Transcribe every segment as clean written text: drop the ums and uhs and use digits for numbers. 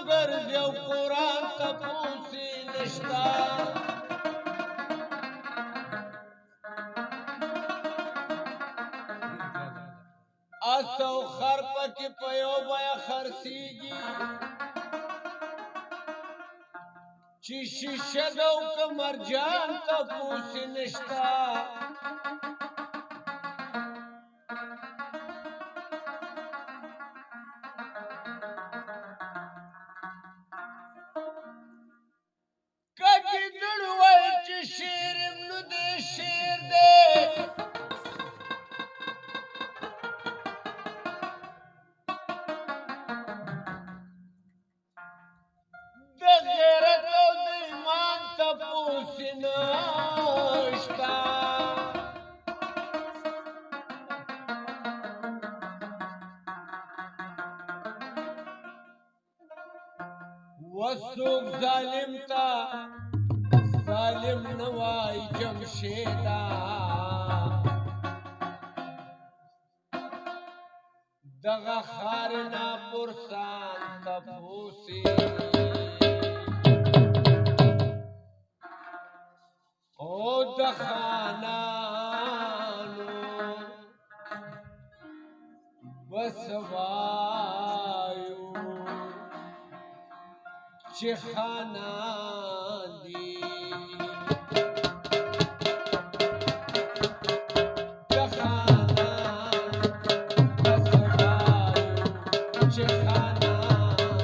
ګرځي او قرآن تپوس یې نشته اس او خر پکې په یو بیه خرڅېږي چې شیشه ده او که مرجان تپوس یې نشته که ګیدړ وایي چې شعر یم نو دې شعر دی د غیرت او د ایمان تپوس یې نشته وڅوک ظالم ته ظالم نه وایي جمشیده دغه ښار نه پرسان تپوس او د خانانو بس وایو چې خانان دي د خانان بس وایو چې خانان دي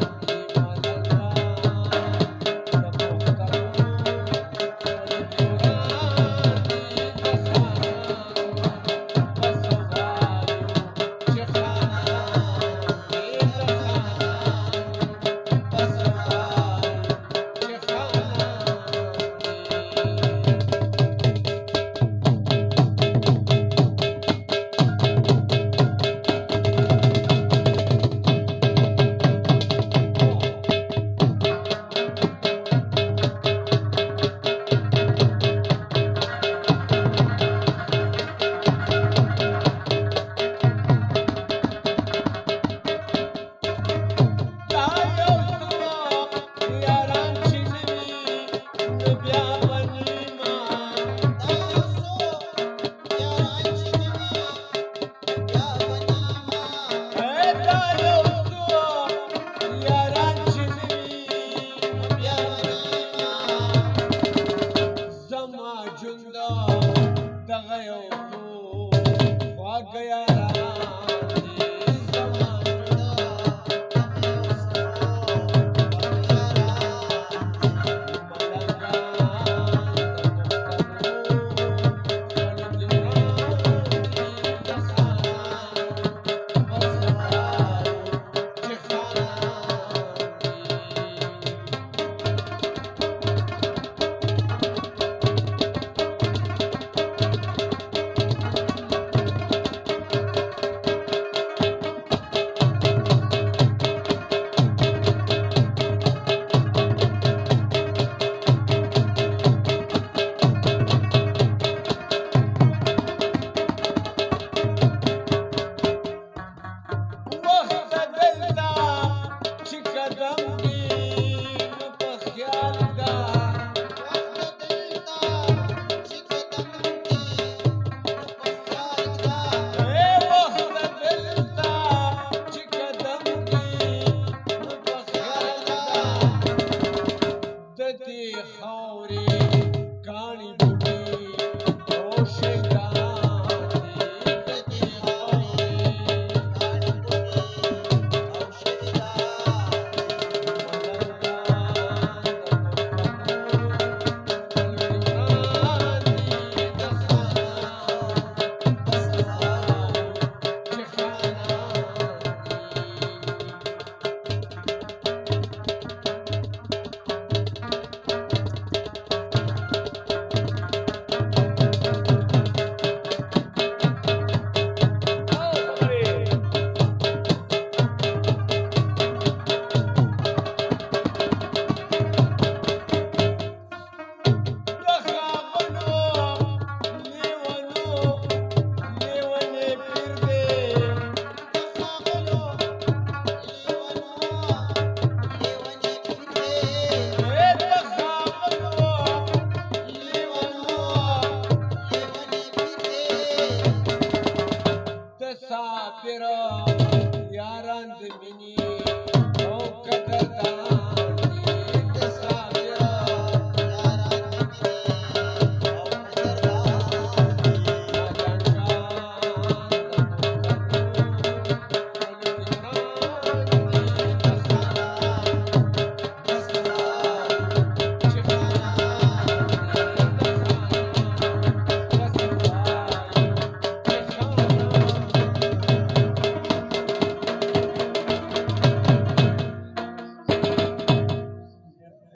مين